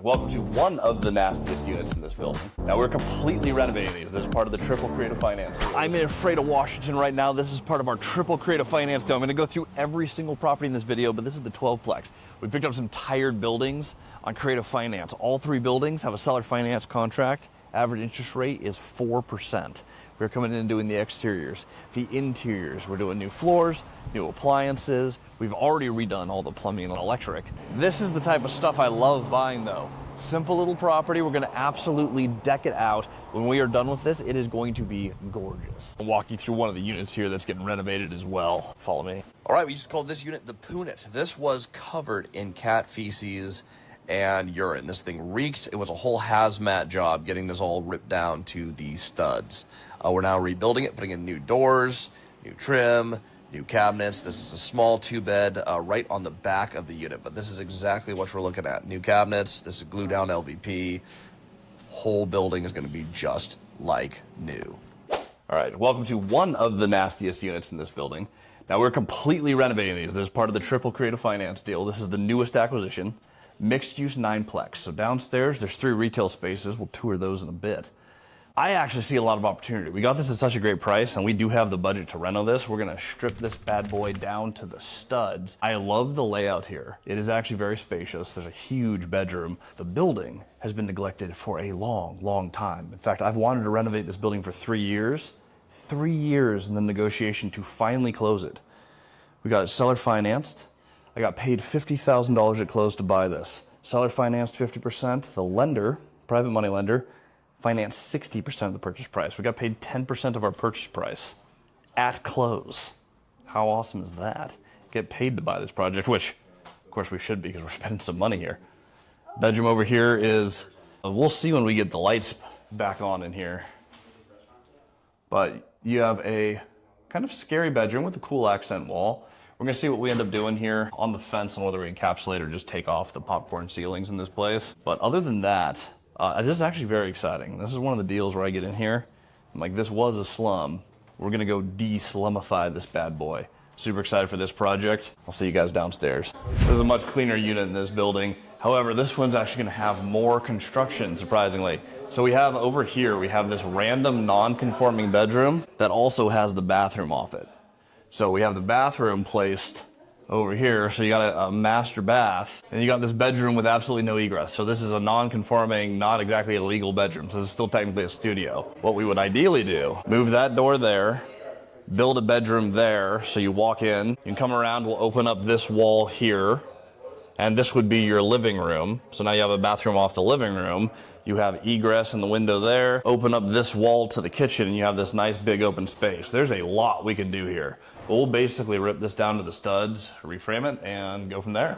Welcome to one of the nastiest units in this building. Now we're completely renovating these. This is part of the triple creative finance deal. I'm in Fredo, Washington right now. This is part of our triple creative finance deal. I'm gonna go through every single property in this video, but this is the 12-plex. We picked up some tired buildings on creative finance. All three buildings have a seller finance contract. Average interest rate is 4%. We're coming in and doing the exteriors. The interiors, we're doing new floors, new appliances. We've already redone all the plumbing and electric. This is the type of stuff I love buying though. Simple little property, we're gonna absolutely deck it out. When we are done with this, it is going to be gorgeous. I'll walk you through one of the units here that's getting renovated as well. Follow me. All right, we used to call this unit the Punit. This was covered in cat feces and urine. This thing reeked. It was a whole hazmat job getting this all ripped down to the studs. We're now rebuilding it, putting in new doors, new trim, new cabinets. This is a small 2-bed right on the back of the unit, but this is exactly what we're looking at. New cabinets, this is glue down LVP. Whole building is going to be just like new. All right, welcome to one of the nastiest units in this building. Now we're completely renovating these. This is part of the triple creative finance deal. This is the newest acquisition. Mixed use 9-plex. So downstairs, there's 3 retail spaces. We'll tour those in a bit. I actually see a lot of opportunity. We got this at such a great price, and we do have the budget to reno this. We're gonna strip this bad boy down to the studs. I love the layout here. It is actually very spacious. There's a huge bedroom. The building has been neglected for a long, long time. In fact, I've wanted to renovate this building for 3 years. 3 years in the negotiation to finally close it. We got it seller financed. I got paid $50,000 at close to buy this. Seller financed 50%. The lender, private money lender, financed 60% of the purchase price. We got paid 10% of our purchase price at close. How awesome is that? Get paid to buy this project, which of course we should be because we're spending some money here. Bedroom over here is, we'll see when we get the lights back on in here. But you have a kind of scary bedroom with a cool accent wall. We're gonna see what we end up doing here on the fence and whether we encapsulate or just take off the popcorn ceilings in this place. But other than that, this is actually very exciting. This is one of the deals where I get in here. I'm like, this was a slum. We're gonna go de-slumify this bad boy. Super excited for this project. I'll see you guys downstairs. This is a much cleaner unit in this building. However, this one's actually gonna have more construction, surprisingly. So we have over here, we have this random non-conforming bedroom that also has the bathroom off it. So we have the bathroom placed over here. So you got a master bath, and you got this bedroom with absolutely no egress. So this is a non-conforming, not exactly a legal bedroom. So this is still technically a studio. What we would ideally do, move that door there, build a bedroom there. So you walk in, you can come around, we'll open up this wall here, and this would be your living room. So now you have a bathroom off the living room. You have egress in the window there. Open up this wall to the kitchen and you have this nice big open space. There's a lot we can do here. But we'll basically rip this down to the studs, reframe it, and go from there.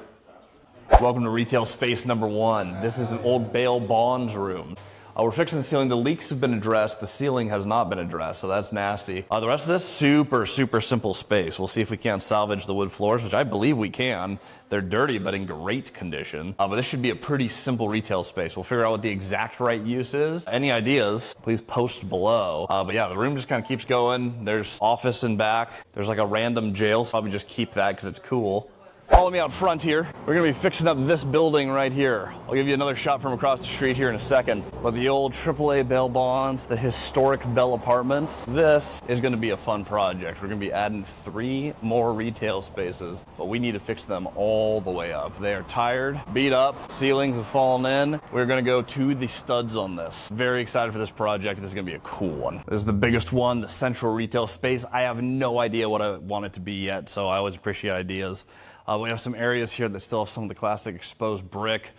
Welcome to retail space number 1. This is an old bail bonds room. We're fixing the ceiling. The leaks have been addressed. The ceiling has not been addressed, so that's nasty. The rest of this, super simple space. We'll see if we can't salvage the wood floors, which I believe we can. They're dirty, but in great condition. But this should be a pretty simple retail space. We'll figure out what the exact right use is. Any ideas, please post below. But yeah, the room just kind of keeps going. There's office in back. There's like a random jail, so probably just keep that because it's cool. Follow me out front here. We're gonna be fixing up this building right here. I'll give you another shot from across the street here in a second. But the old AAA Bell Bonds, the historic Bell Apartments, this is gonna be a fun project. We're gonna be adding 3 more retail spaces, but we need to fix them all the way up. They are tired, beat up, ceilings have fallen in. We're gonna go to the studs on this. Very excited for this project. This is gonna be a cool one. This is the biggest one, the central retail space. I have no idea what I want it to be yet, so I always appreciate ideas. We have some areas here that still have some of the classic exposed brick.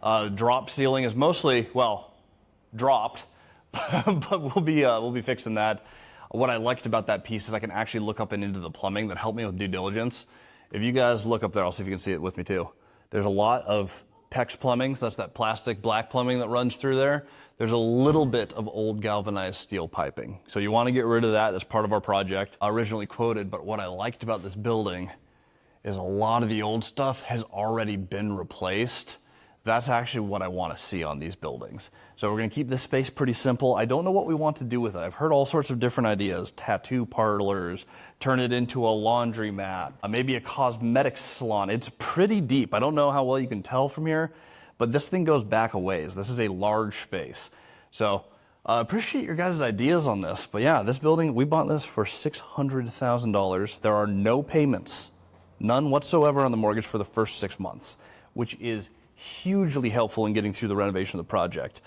Drop ceiling is mostly, well, dropped, but we'll be fixing that. What I liked about that piece is I can actually look up and into the plumbing that helped me with due diligence. If you guys look up there, I'll see if you can see it with me too. There's a lot of PEX plumbing, so that's that plastic black plumbing that runs through there. There's a little bit of old galvanized steel piping. So you want to get rid of that. That's part of our project. Originally quoted, but what I liked about this building is a lot of the old stuff has already been replaced. That's actually what I want to see on these buildings. So we're going to keep this space pretty simple. I don't know what we want to do with it. I've heard all sorts of different ideas. Tattoo parlors, turn it into a laundromat, maybe a cosmetics salon. It's pretty deep. I don't know how well you can tell from here, but this thing goes back a ways. This is a large space. So appreciate your guys' ideas on this. But yeah, this building, we bought this for $600,000. There are no payments, none whatsoever on the mortgage for the first 6 months, which is hugely helpful in getting through the renovation of the project.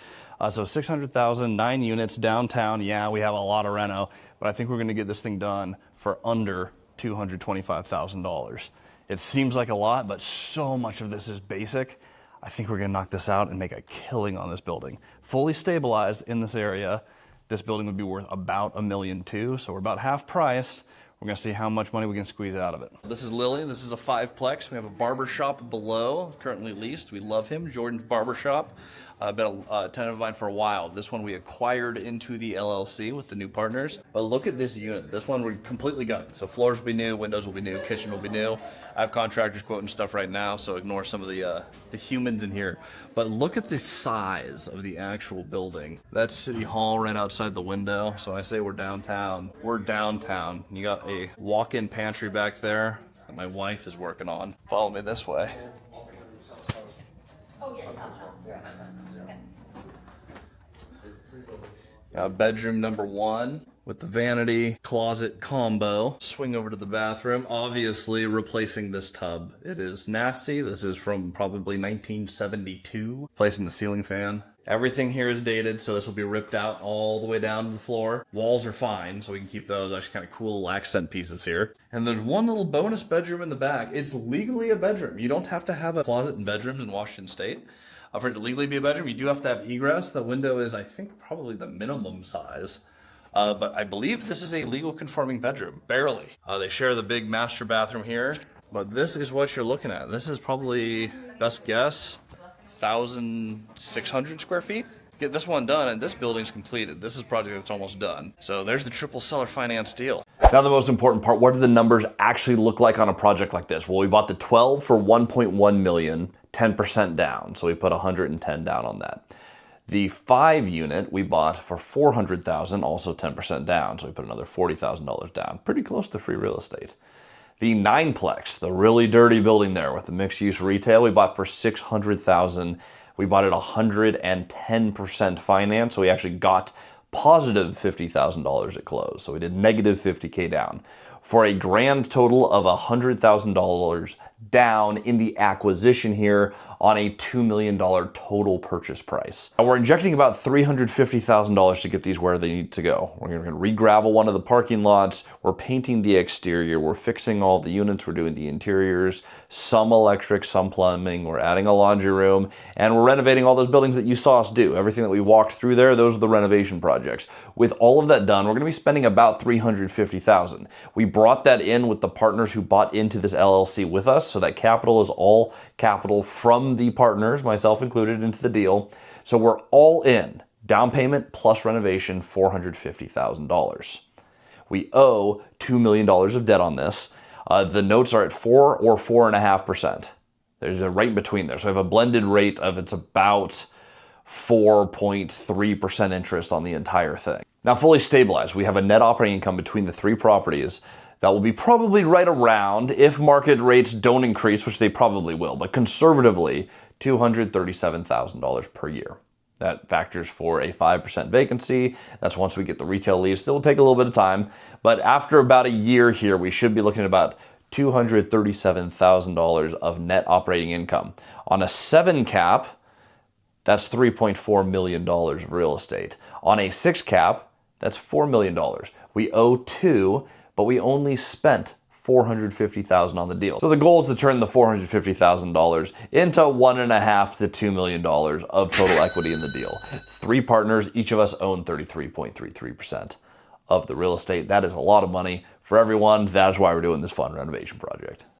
So 600,000, 9 units downtown. Yeah, we have a lot of reno, but I think we're gonna get this thing done for under $225,000. It seems like a lot, but so much of this is basic. I think we're gonna knock this out and make a killing on this building. Fully stabilized in this area, this building would be worth about $1.2 million, so we're about half priced. We're gonna see how much money we can squeeze out of it. This is Lily, this is a Fiveplex. We have a barber shop below, currently leased. We love him, Jordan's Barber Shop. Been a tenant of mine for a while. This one we acquired into the LLC with the new partners. But look at this unit. This one we're completely gutted. So floors will be new, windows will be new, kitchen will be new. I have contractors quoting stuff right now, so ignore some of the humans in here. But look at the size of the actual building. That's City Hall right outside the window. So I say we're downtown. We're downtown. You got a walk-in pantry back there that my wife is working on. Follow me this way. Oh, yes, Bedroom number 1 with the vanity closet combo. Swing over to the bathroom, obviously replacing this tub. It is nasty. This is from probably 1972. Replacing the ceiling fan. Everything here is dated, so this will be ripped out all the way down to the floor. Walls are fine, so we can keep those. Actually kind of cool little accent pieces here. And there's one little bonus bedroom in the back. It's legally a bedroom. You don't have to have a closet in bedrooms in Washington State. For it to legally be a bedroom, you do have to have egress. The window is, I think, probably the minimum size. But I believe this is a legal conforming bedroom, barely. They share the big master bathroom here, but this is what you're looking at. This is probably, best guess, 1,600 square feet. Get this one done and this building's completed. This is a project that's almost done. So there's the triple seller finance deal. Now the most important part, what do the numbers actually look like on a project like this? Well, we bought the 12 for 1.1 million, 10% down. So we put 110 down on that. The 5 unit we bought for 400,000, also 10% down. So we put another $40,000 down. Pretty close to free real estate. The 9-plex, the really dirty building there with the mixed use retail, we bought for 600,000. We bought it 110% finance, so we actually got positive $50,000 at close. So we did negative 50K down for a grand total of $100,000 down in the acquisition here on a $2 million total purchase price. Now we're injecting about $350,000 to get these where they need to go. We're going to re-gravel one of the parking lots. We're painting the exterior. We're fixing all the units. We're doing the interiors, some electric, some plumbing. We're adding a laundry room, and we're renovating all those buildings that you saw us do. Everything that we walked through there, those are the renovation projects. With all of that done, we're going to be spending about $350,000. We brought that in with the partners who bought into this LLC with us, so that capital is all capital from the partners, myself included, into the deal. So we're all in, down payment plus renovation, $450,000. We owe $2 million of debt on this. The notes are at 4 or 4.5%. There's a rate in between there. So I have a blended rate of, it's about 4.3% interest on the entire thing. Now fully stabilized, we have a net operating income between the 3 properties that will be probably right around, if market rates don't increase, which they probably will, but conservatively, $237,000 per year. That factors for a 5% vacancy. That's once we get the retail lease. It will take a little bit of time, but after about a year here, we should be looking at about $237,000 of net operating income. On a 7 cap, that's $3.4 million of real estate. On a 6 cap, that's $4 million. We owe 2, but we only spent $450,000 on the deal. So the goal is to turn the $450,000 into $1.5 to $2 million of total equity in the deal. 3 partners, each of us own 33.33% of the real estate. That is a lot of money for everyone. That is why we're doing this fun renovation project.